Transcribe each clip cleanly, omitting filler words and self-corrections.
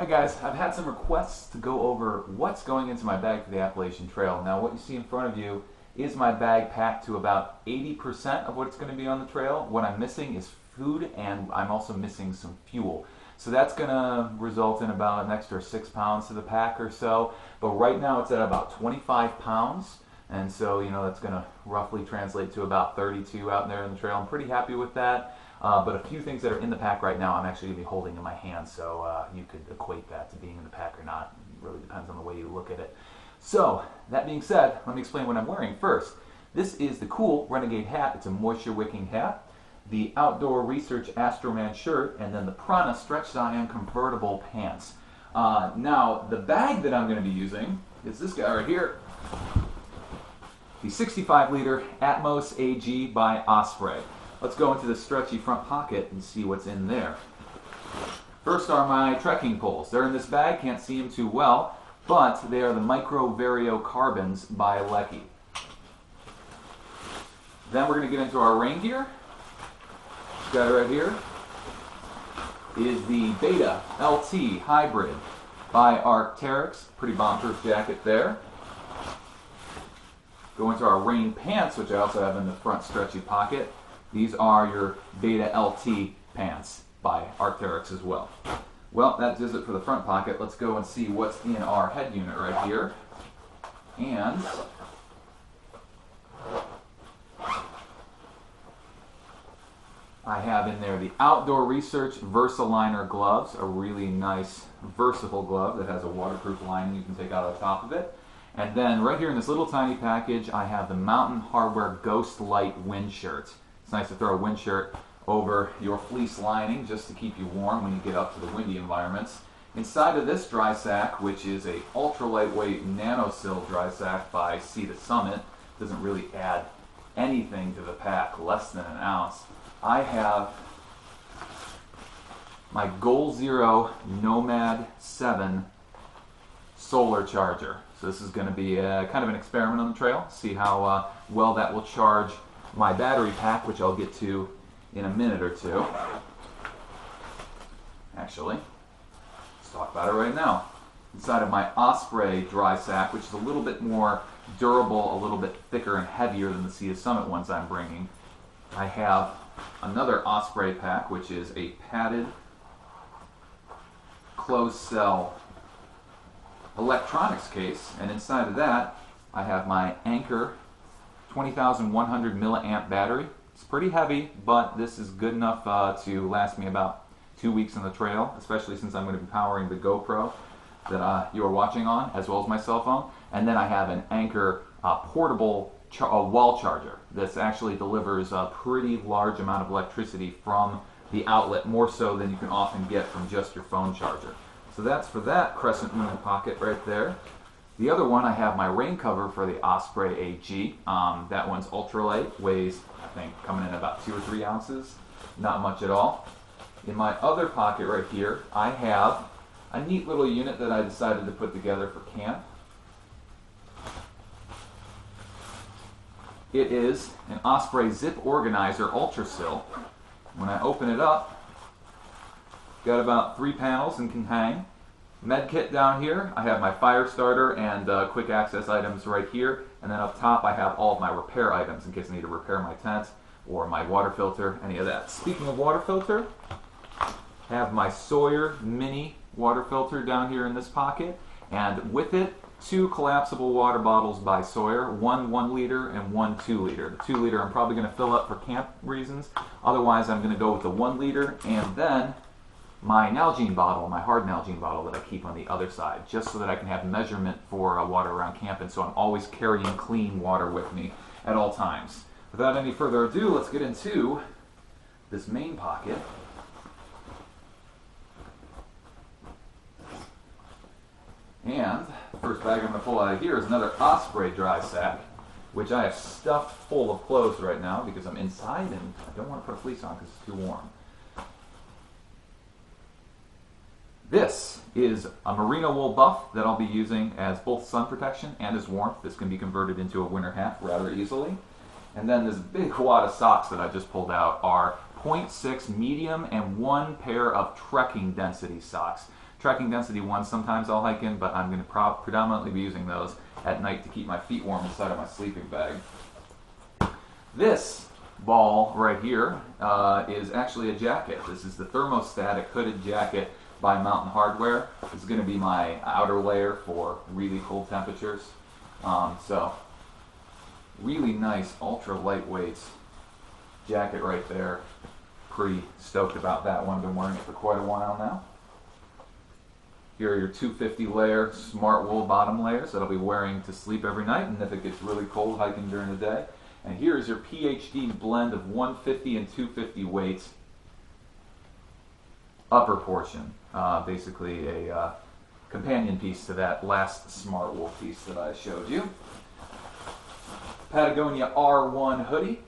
Hi guys, I've had some requests to go over what's going into my bag for the Appalachian Trail. Now what you see in front of you is my bag packed to about 80% of what's going to be on the trail. What I'm missing is food, and I'm also missing some fuel. So that's going to result in about an extra 6 pounds to the pack or so. But right now it's at about 25 pounds. And so, that's going to roughly translate to about 32 out there in the trail. I'm pretty happy with that. But a few things that are in the pack right now I'm actually going to be holding in my hand, so you could equate that to being in the pack or not. It really depends on the way you look at it. So, that being said, let me explain what I'm wearing first. This is the cool Renegade hat. It's a moisture-wicking hat. The Outdoor Research Astroman shirt, and then the Prana Stretch Zion convertible pants. Now, the bag that I'm going to be using is this guy right here. The 65-liter Atmos AG by Osprey. Let's go into the stretchy front pocket and see what's in there. First are my trekking poles. They're in this bag, can't see them too well, but they are the Micro Vario Carbons by Lecky. Then we're going to get into our rain gear. This guy right here is the Beta LT Hybrid by Arc'teryx. Pretty bomb-proof jacket there. Go into our rain pants, which I also have in the front stretchy pocket. These are your Beta LT pants by Arc'teryx as well. Well, that does it for the front pocket. Let's go and see what's in our head unit right here. And I have in there the Outdoor Research Versaliner gloves, a really nice versatile glove that has a waterproof lining you can take out of the top of it. And then right here in this little tiny package, I have the Mountain Hardwear Ghost Light wind shirt. It's nice to throw a wind shirt over your fleece lining just to keep you warm when you get up to the windy environments. Inside of this dry sack, which is a ultra lightweight NanoSil dry sack by Sea to Summit, doesn't really add anything to the pack, less than an ounce. I have my Goal Zero Nomad 7 solar charger. So this is going to be kind of an experiment on the trail, see how well that will charge my battery pack, which I'll get to in a minute or two. Actually, let's talk about it right now. Inside of my Osprey dry sack, which is a little bit more durable, a little bit thicker and heavier than the Sea to Summit ones I'm bringing, I have another Osprey pack, which is a padded closed cell electronics case, and inside of that I have my Anker 20,100 milliamp battery. It's pretty heavy, but this is good enough to last me about 2 weeks on the trail, especially since I'm going to be powering the GoPro that you are watching on, as well as my cell phone. And then I have an Anker portable wall charger. This actually delivers a pretty large amount of electricity from the outlet, more so than you can often get from just your phone charger. So that's for that crescent moon pocket right there. The other one, I have my rain cover for the Osprey AG. That one's ultralight, weighs, I think, coming in about 2 or 3 ounces. Not much at all. In my other pocket right here, I have a neat little unit that I decided to put together for camp. It is an Osprey Zip Organizer Ultrasil. When I open it up, got about 3 panels and can hang. Med kit down here, I have my fire starter and quick access items right here, and then up top I have all of my repair items in case I need to repair my tent or my water filter, any of that. Speaking of water filter, I have my Sawyer mini water filter down here in this pocket, and with it 2 collapsible water bottles by Sawyer, one 1 liter and one 2 liter. The 2 liter I'm probably going to fill up for camp reasons, otherwise I'm going to go with the 1 liter, and then my Nalgene bottle, my hard Nalgene bottle that I keep on the other side, just so that I can have measurement for water around camp, and so I'm always carrying clean water with me at all times. Without any further ado, let's get into this main pocket. And the first bag I'm going to pull out of here is another Osprey dry sack, which I have stuffed full of clothes right now because I'm inside and I don't want to put a fleece on because it's too warm. This is a merino wool buff that I'll be using as both sun protection and as warmth. This can be converted into a winter hat rather easily. And then this big wad of socks that I just pulled out are 0.6 medium and 1 pair of trekking density socks. Trekking Density 1 sometimes I'll hike in, but I'm going to predominantly be using those at night to keep my feet warm inside of my sleeping bag. This ball right here is actually a jacket. This is the thermostatic hooded jacket by Mountain Hardwear. This is going to be my outer layer for really cold temperatures. So really nice, ultra lightweight jacket right there. Pretty stoked about that one. Been wearing it for quite a while now. Here are your 250 layer smart wool bottom layers that I'll be wearing to sleep every night, and if it gets really cold hiking during the day. And here is your PhD blend of 150 and 250 weights upper portion. Basically a companion piece to that last smart wool piece that I showed you. Patagonia R1 hoodie.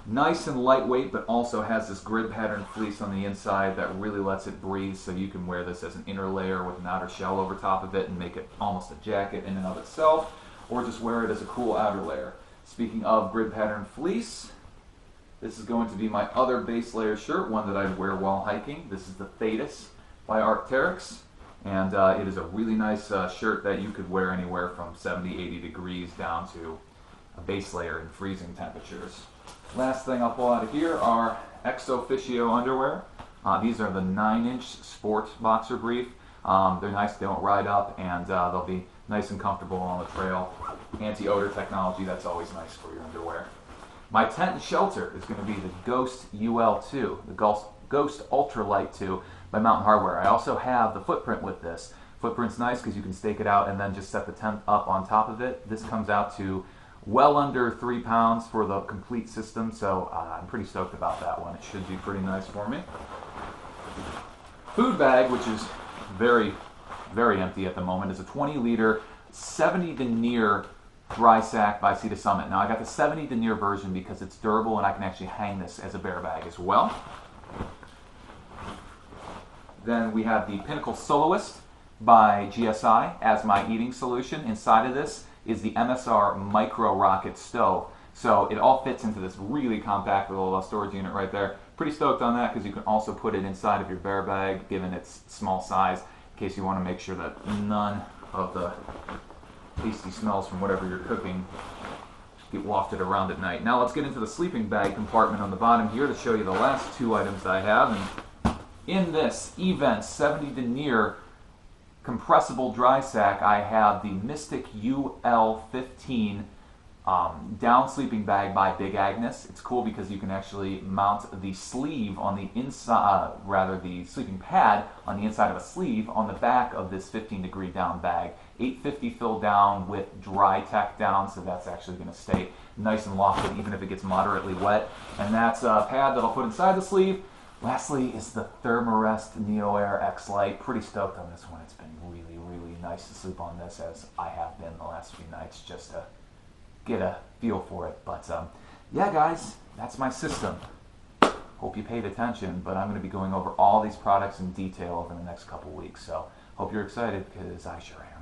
Nice and lightweight, but also has this grid pattern fleece on the inside that really lets it breathe, so you can wear this as an inner layer with an outer shell over top of it and make it almost a jacket in and of itself, or just wear it as a cool outer layer. Speaking of grid pattern fleece, this is going to be my other base layer shirt, one that I'd wear while hiking. This is the Thetis by Arc'teryx, and it is a really nice shirt that you could wear anywhere from 70, 80 degrees down to a base layer in freezing temperatures. Last thing I'll pull out of here are Ex Officio underwear. These are the 9-inch sport boxer brief. They're nice, they don't ride up, and they'll be nice and comfortable on the trail. Anti-odor technology, that's always nice for your underwear. My tent and shelter is going to be the Ghost UL2, the Ghost Ultralight 2 by Mountain Hardwear. I also have the Footprint with this. Footprint's nice because you can stake it out and then just set the tent up on top of it. This comes out to well under 3 pounds for the complete system, so I'm pretty stoked about that one. It should be pretty nice for me. Food bag, which is very, very empty at the moment, is a 20-liter 70 denier dry sack by Sea to Summit. Now I got the 70 denier version because it's durable and I can actually hang this as a bear bag as well. Then we have the Pinnacle Soloist by GSI as my eating solution. Inside of this is the MSR Micro Rocket Stove. So it all fits into this really compact little storage unit right there. Pretty stoked on that because you can also put it inside of your bear bag given its small size in case you want to make sure that none of the tasty smells from whatever you're cooking get wafted around at night. Now let's get into the sleeping bag compartment on the bottom here to show you the last two items I have. And in this Event 70 denier compressible dry sack, I have the Mystic UL15 down sleeping bag by Big Agnes. It's cool because you can actually mount the sleeve on the inside, the sleeping pad on the inside of a sleeve on the back of this 15-degree down bag. 850 fill down with dry tech down, so that's actually going to stay nice and lofted even if it gets moderately wet. And that's a pad that I'll put inside the sleeve. Lastly is the Thermarest NeoAir X Lite. Pretty stoked on this one. It's been really, really nice to sleep on this, as I have been the last few nights, just to get a feel for it. But yeah, guys, that's my system. Hope you paid attention, but I'm going to be going over all these products in detail over the next couple weeks. So hope you're excited, because I sure am.